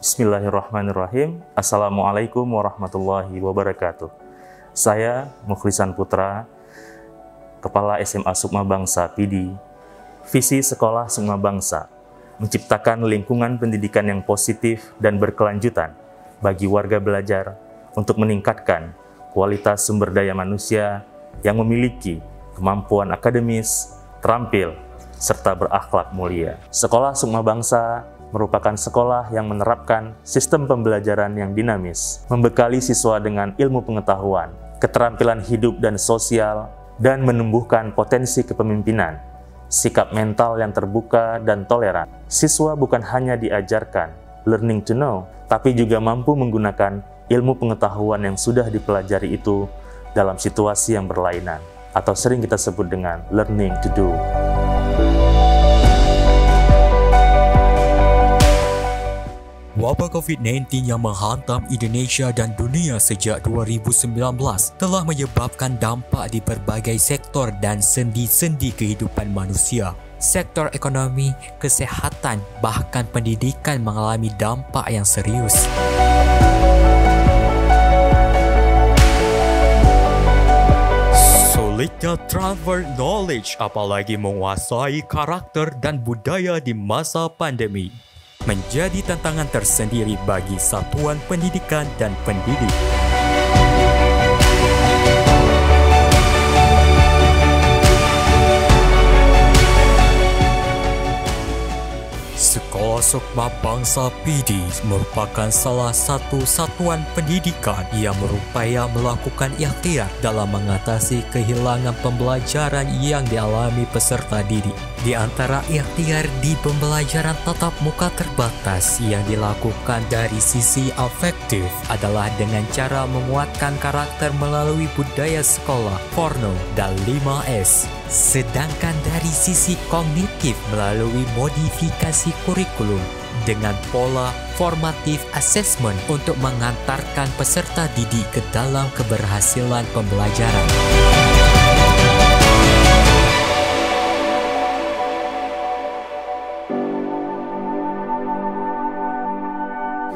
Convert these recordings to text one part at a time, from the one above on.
Bismillahirrahmanirrahim. Assalamualaikum warahmatullahi wabarakatuh. Saya Mukhlisan Putra, Kepala SMA Sukma Bangsa PD. Visi Sekolah Sukma Bangsa menciptakan lingkungan pendidikan yang positif dan berkelanjutan bagi warga belajar untuk meningkatkan kualitas sumber daya manusia yang memiliki kemampuan akademis, terampil, serta berakhlak mulia. Sekolah Sukma Bangsa merupakan sekolah yang menerapkan sistem pembelajaran yang dinamis, membekali siswa dengan ilmu pengetahuan, keterampilan hidup dan sosial, dan menumbuhkan potensi kepemimpinan, sikap mental yang terbuka dan toleran. Siswa bukan hanya diajarkan learning to know, tapi juga mampu menggunakan ilmu pengetahuan yang sudah dipelajari itu dalam situasi yang berlainan, atau sering kita sebut dengan learning to do. Wabah COVID-19 yang menghantam Indonesia dan dunia sejak 2019 telah menyebabkan dampak di berbagai sektor dan sendi-sendi kehidupan manusia. Sektor ekonomi, kesehatan, bahkan pendidikan mengalami dampak yang serius. Sulitnya transfer knowledge, apalagi menguasai karakter dan budaya di masa pandemi, menjadi tantangan tersendiri bagi satuan pendidikan dan pendidik. Sekolah Sukma Bangsa PD merupakan salah satu satuan pendidikan yang berupaya melakukan ikhtiar dalam mengatasi kehilangan pembelajaran yang dialami peserta didik. Di antara ikhtiar di pembelajaran tatap muka terbatas yang dilakukan dari sisi afektif adalah dengan cara menguatkan karakter melalui budaya sekolah, porno, dan 5S. Sedangkan dari sisi kognitif melalui modifikasi kurikulum dengan pola formative assessment untuk mengantarkan peserta didik ke dalam keberhasilan pembelajaran.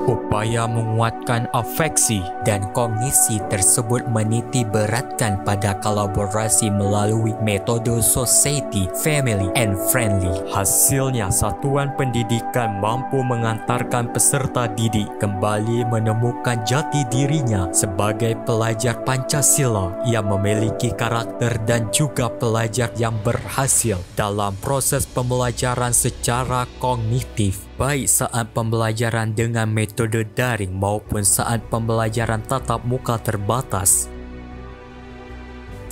Upaya menguatkan afeksi dan kognisi tersebut meniti beratkan pada kolaborasi melalui metode society, family, and friendly. Hasilnya, satuan pendidikan mampu mengantarkan peserta didik kembali menemukan jati dirinya sebagai pelajar Pancasila yang memiliki karakter dan juga pelajar yang berhasil dalam proses pembelajaran secara kognitif, baik saat pembelajaran dengan metode daring maupun saat pembelajaran tatap muka terbatas.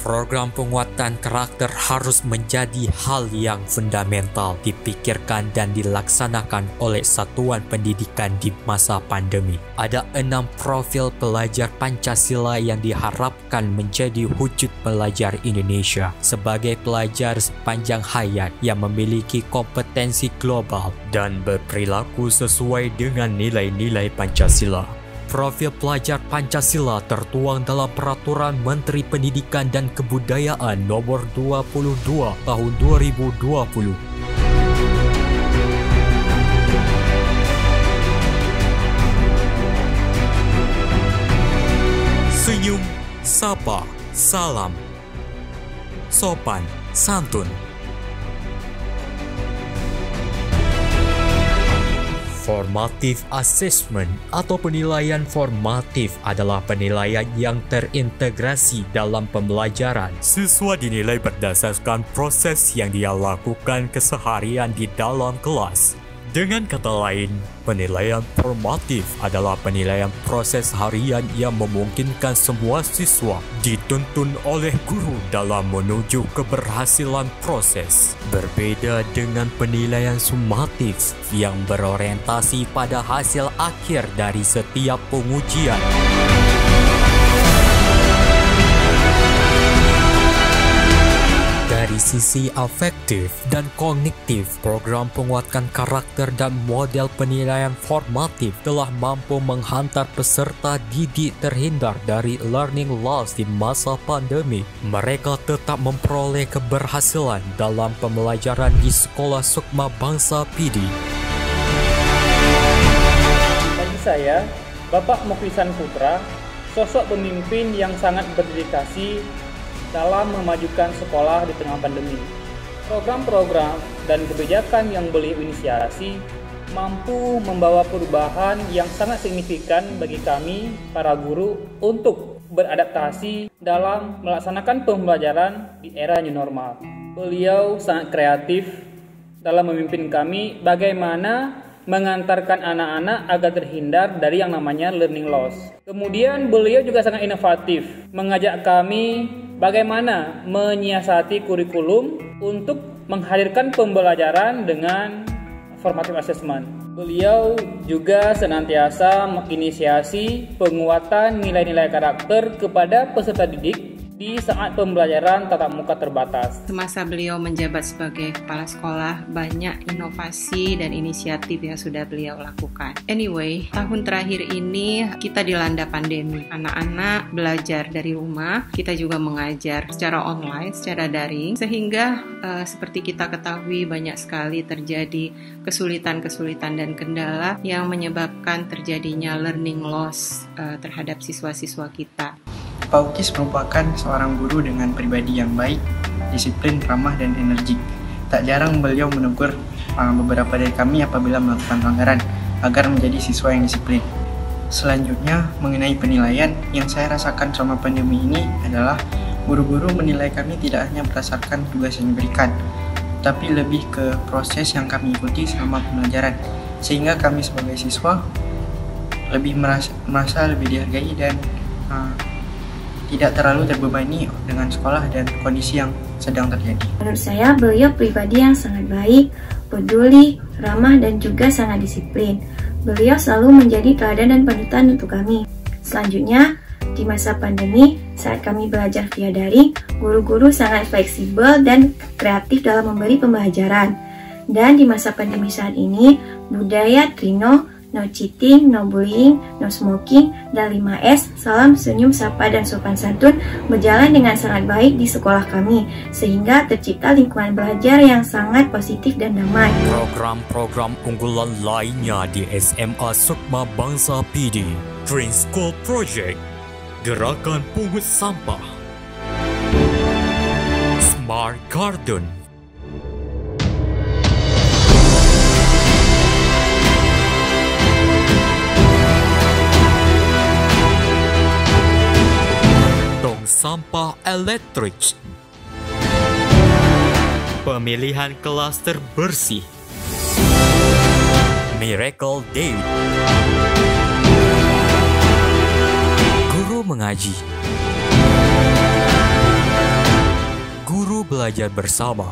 Program penguatan karakter harus menjadi hal yang fundamental dipikirkan dan dilaksanakan oleh satuan pendidikan di masa pandemi. Ada 6 profil pelajar Pancasila yang diharapkan menjadi wujud pelajar Indonesia sebagai pelajar sepanjang hayat yang memiliki kompetensi global dan berperilaku sesuai dengan nilai-nilai Pancasila. Profil pelajar Pancasila tertuang dalam Peraturan Menteri Pendidikan dan Kebudayaan Nomor 22 Tahun 2020. Senyum, sapa, salam, sopan, santun. Formative assessment atau penilaian formatif adalah penilaian yang terintegrasi dalam pembelajaran. Siswa dinilai berdasarkan proses yang dia lakukan keseharian di dalam kelas. Dengan kata lain, penilaian formatif adalah penilaian proses harian yang memungkinkan semua siswa dituntun oleh guru dalam menuju keberhasilan proses. Berbeda dengan penilaian sumatif yang berorientasi pada hasil akhir dari setiap pengujian. Dari sisi afektif dan kognitif, program penguatan karakter dan model penilaian formatif telah mampu menghantar peserta didik terhindar dari learning loss di masa pandemi. Mereka tetap memperoleh keberhasilan dalam pembelajaran di Sekolah Sukma Bangsa PD. saya, Bapak Mukhlisan Putra, sosok pemimpin yang sangat berdedikasi dalam memajukan sekolah di tengah pandemi. Program-program dan kebijakan yang beliau inisiasi mampu membawa perubahan yang sangat signifikan bagi kami, para guru, untuk beradaptasi dalam melaksanakan pembelajaran di era new normal. Beliau sangat kreatif dalam memimpin kami bagaimana mengantarkan anak-anak agar terhindar dari yang namanya learning loss. Kemudian beliau juga sangat inovatif, mengajak kami bagaimana menyiasati kurikulum untuk menghadirkan pembelajaran dengan formative assessment. Beliau juga senantiasa menginisiasi penguatan nilai-nilai karakter kepada peserta didik di saat pembelajaran tatap muka terbatas. Semasa beliau menjabat sebagai kepala sekolah, banyak inovasi dan inisiatif yang sudah beliau lakukan. Anyway, tahun terakhir ini kita dilanda pandemi. Anak-anak belajar dari rumah, kita juga mengajar secara online, secara daring, sehingga seperti kita ketahui banyak sekali terjadi kesulitan-kesulitan dan kendala yang menyebabkan terjadinya learning loss terhadap siswa-siswa kita. Pak Ukis merupakan seorang guru dengan pribadi yang baik, disiplin, ramah, dan energik. Tak jarang beliau menegur beberapa dari kami apabila melakukan pelanggaran agar menjadi siswa yang disiplin. Selanjutnya, mengenai penilaian yang saya rasakan selama pandemi ini adalah guru-guru menilai kami tidak hanya berdasarkan tugas yang diberikan, tapi lebih ke proses yang kami ikuti selama pembelajaran, sehingga kami sebagai siswa lebih merasa lebih dihargai dan tidak terlalu terbebani dengan sekolah dan kondisi yang sedang terjadi. Menurut saya, beliau pribadi yang sangat baik, peduli, ramah, dan juga sangat disiplin. Beliau selalu menjadi teladan dan panutan untuk kami. Selanjutnya, di masa pandemi, saat kami belajar via daring, guru-guru sangat fleksibel dan kreatif dalam memberi pembelajaran. Dan di masa pandemi saat ini, budaya Trino, no cheating, no bullying, no smoking, dan 5S, salam, senyum, sapa, dan sopan santun berjalan dengan sangat baik di sekolah kami, sehingga tercipta lingkungan belajar yang sangat positif dan damai. Program-program unggulan lainnya di SMA Sukma Bangsa PD, Green School Project, Gerakan Pungut Sampah, Smart Garden, sampah elektrik, pemilihan klaster bersih, Miracle Day, guru mengaji, guru belajar bersama,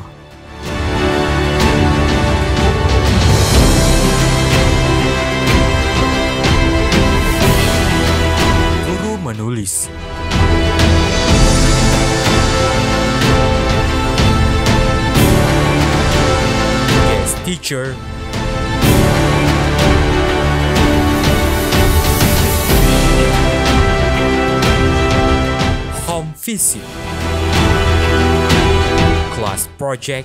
guru menulis, teacher, home visit, class project,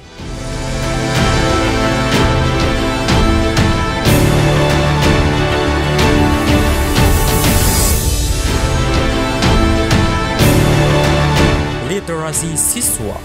literasi siswa,